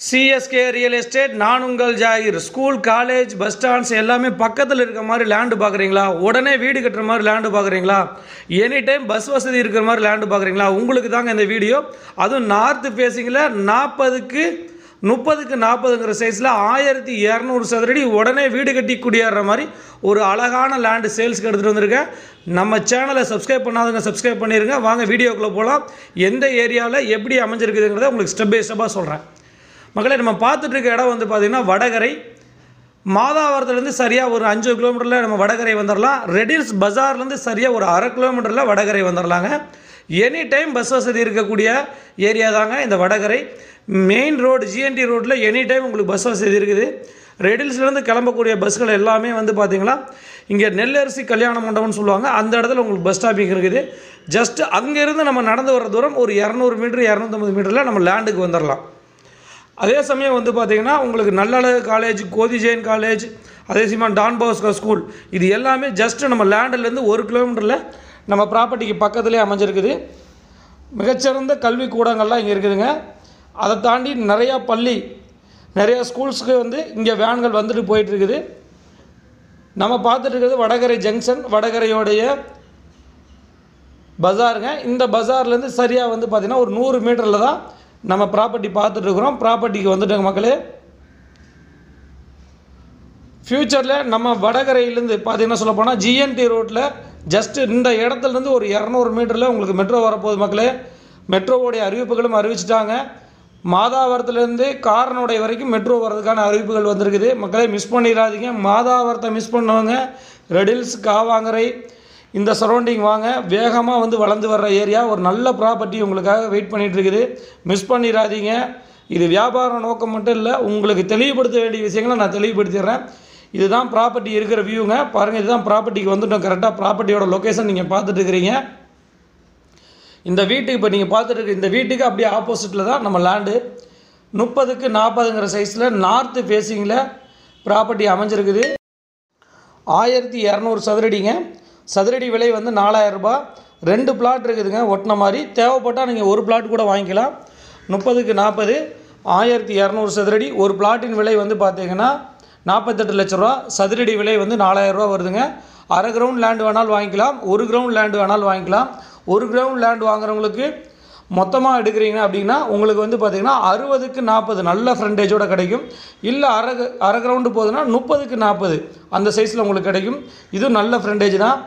CSK real estate நான் உங்கள் Zakir. School, college, bus stands எல்லாமே பக்கத்தில் இருக்க மாதிரி லேண்டு பார்க்குறீங்களா? உடனே வீடு கட்டுற மாதிரி லேண்டு பார்க்குறீங்களா? எனி டைம் பஸ் வசதி இருக்கிற மாதிரி லேண்டு பார்க்குறீங்களா? உங்களுக்கு தாங்க இந்த வீடியோ. அதுவும் நார்த்து ஃபேஸிங்கில் 40க்கு 40ங்கிற சைஸில் 1200 சதுரடி உடனே வீடு கட்டி குடியேற மாதிரி ஒரு அழகான லேண்டு சேல்ஸ்க்கு எடுத்துகிட்டு வந்திருக்கேன். நம்ம சேனலை சப்ஸ்கிரைப் பண்ணாதவங்க சப்ஸ்கிரைப் பண்ணிடுங்க. வாங்க வீடியோக்குள்ளே போகலாம். எந்த ஏரியாவில் எப்படி அமைஞ்சிருக்குதுங்கிறத உங்களுக்கு ஸ்டெப் பை ஸ்டெப்பாக சொல்கிறேன். மக்களே, நம்ம பார்த்துட்டு இருக்க இடம் வந்து பார்த்திங்கன்னா வடகரை. மாதாவரத்துலேருந்து சரியாக ஒரு 5 கிலோமீட்டரில் நம்ம வடகரை வந்துடலாம். ரெடில்ஸ் பஜார்லேருந்து சரியாக ஒரு 1/2 கிலோமீட்டரில் வடகரை வந்துடலாங்க. எனி டைம் பஸ் வசதி இருக்கக்கூடிய ஏரியா தாங்க இந்த வடகரை. மெயின் ரோடு ஜிஎன்டி ரோட்டில் எனி டைம் உங்களுக்கு பஸ் வசதி இருக்குது. ரெடில்ஸ்லேருந்து கிளம்பக்கூடிய பஸ்கள் எல்லாமே வந்து பார்த்திங்கன்னா இங்கே நெல்லரிசி கல்யாண மண்டபம்னு சொல்லுவாங்க. அந்த இடத்துல உங்களுக்கு பஸ் ஸ்டாப்பிங் இருக்குது. ஜஸ்ட் அங்கேருந்து நம்ம நடந்து வர தூரம் ஒரு 200 மீட்டர் 250 மீட்டரில் நம்ம லேண்டுக்கு வந்துடலாம். அதே சமயம் வந்து பார்த்திங்கன்னா உங்களுக்கு நல்லழகு காலேஜ், கோதி ஜெயின் காலேஜ், அதே சமயம் டான் பாஸ்கோ ஸ்கூல், இது எல்லாமே ஜஸ்ட்டு நம்ம லேண்டிலேருந்து 1 கிலோமீட்டரில் நம்ம ப்ராப்பர்ட்டிக்கு பக்கத்துலேயே அமைஞ்சிருக்குது. மிகச்சிறந்த கல்வி கூடங்கள்லாம் இங்கே இருக்குதுங்க. அதை தாண்டி நிறையா பள்ளி, நிறையா ஸ்கூல்ஸுக்கு வந்து இங்கே வேன்கள் வந்துட்டு போயிட்டுருக்குது. நம்ம பார்த்துட்டு இருக்கிறது வடகரை ஜங்ஷன், வடகரையோடைய பஜாருங்க. இந்த பஜார்லேருந்து சரியாக வந்து பார்த்திங்கன்னா ஒரு 100 மீட்டரில் தான் நம்ம ப்ராப்பர்ட்டி பார்த்துட்ருக்குறோம். ப்ராப்பர்ட்டிக்கு வந்துட்டோங்க மக்களே. ஃப்யூச்சரில் நம்ம வடகரையிலேருந்து பார்த்திங்கன்னா சொல்ல போனால் ஜிஎன்டி ரோட்டில் ஜஸ்ட்டு இந்த இடத்துலேருந்து ஒரு 200 மீட்டரில் உங்களுக்கு மெட்ரோ வரப்போகுது மக்களே. மெட்ரோவோடைய அறிவிப்புகளும் அறிவிச்சிட்டாங்க. மாதாவரத்துலேருந்து காரனோடைய வரைக்கும் மெட்ரோ வர்றதுக்கான அறிவிப்புகள் வந்திருக்குது. மக்களே, மிஸ் பண்ணிடாதீங்க. மாதாவரத்தை மிஸ் பண்ணவங்க ரெடில்ஸ், காவாங்கரை இந்த சரௌண்டிங் வாங்க. வேகமாக வந்து வளர்ந்து வர்ற ஏரியா. ஒரு நல்ல ப்ராப்பர்ட்டி உங்களுக்காக வெயிட் பண்ணிகிட்டு இருக்குது. மிஸ் பண்ணிடாதீங்க. இது வியாபார நோக்கம் மட்டும் இல்லை, உங்களுக்கு தெளிவுபடுத்த வேண்டிய விஷயங்களை நான் தெளிவுபடுத்திடுறேன். இதுதான் ப்ராப்பர்ட்டி இருக்கிற வியூங்க. பாருங்கள், இதுதான் ப்ராப்பர்ட்டிக்கு வந்துட்டோம். கரெக்டாக ப்ராப்பர்ட்டியோட லொக்கேஷன் நீங்கள் பார்த்துட்டு இருக்கிறீங்க. இந்த வீட்டுக்கு இப்போ நீங்கள் பார்த்துட்டு இருக்க இந்த வீட்டுக்கு அப்படியே ஆப்போசிட்டில் தான் நம்ம லேண்டு. 30க்கு 40ங்கிற சைஸில் நார்த்து ஃபேஸிங்கில் ப்ராப்பர்ட்டி அமைஞ்சிருக்குது. 1200 சதுரடிங்க. சதுரடி விலை வந்து 4000 ரூபாய். 2 பிளாட் இருக்குதுங்க ஒட்டின மாதிரி. தேவைப்பட்டால் நீங்கள் ஒரு பிளாட் கூட வாங்கிக்கலாம். 30க்கு 40 1200 சதுரடி. ஒரு பிளாட்டின் விலை வந்து பார்த்தீங்கன்னா 48 லட்ச ரூபா. சதுரடி விலை வந்து 4000 ரூபா வருதுங்க. 1/2 கிரவுண்ட் லேண்டு வேணாலும் வாங்கிக்கலாம், 1 கிரவுண்ட் லேண்டு வேணாலும் வாங்கிக்கலாம். 1 கிரவுண்ட் லேண்டு வாங்குறவங்களுக்கு மொத்தமாக எடுக்கிறீங்க அப்படின்னா உங்களுக்கு வந்து பார்த்திங்கன்னா 60க்கு 40 நல்ல ஃப்ரண்டேஜோடு கிடைக்கும். இல்லை அரை கிரவுண்டு போகுதுன்னா 30க்கு 40 அந்த சைஸில் உங்களுக்கு கிடைக்கும். இதுவும் நல்ல ஃப்ரண்டேஜ் தான்.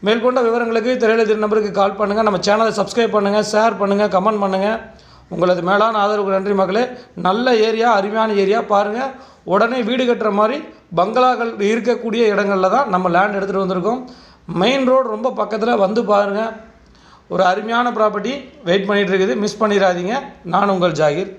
மேற்கொண்ட விவரங்களுக்கு திரையில நம்பருக்கு கால் பண்ணுங்கள். நம்ம சேனலை சப்ஸ்கிரைப் பண்ணுங்கள், ஷேர் பண்ணுங்கள், கமெண்ட் பண்ணுங்கள். உங்களது மேலான ஆதரவுக்கு நன்றி மக்களே. நல்ல ஏரியா, அருமையான ஏரியா. பாருங்கள், உடனே வீடு கட்டுற மாதிரி பங்களாக்கள் இருக்கக்கூடிய இடங்களில் தான் நம்ம லேண்ட் எடுத்துகிட்டு வந்திருக்கோம். மெயின் ரோடு ரொம்ப பக்கத்தில் வந்து பாருங்கள். ஒரு அருமையான ப்ராப்பர்ட்டி வெயிட் பண்ணிகிட்டு இருக்குது. மிஸ் பண்ணிடாதீங்க. நான் உங்கள் ஜாகிர்.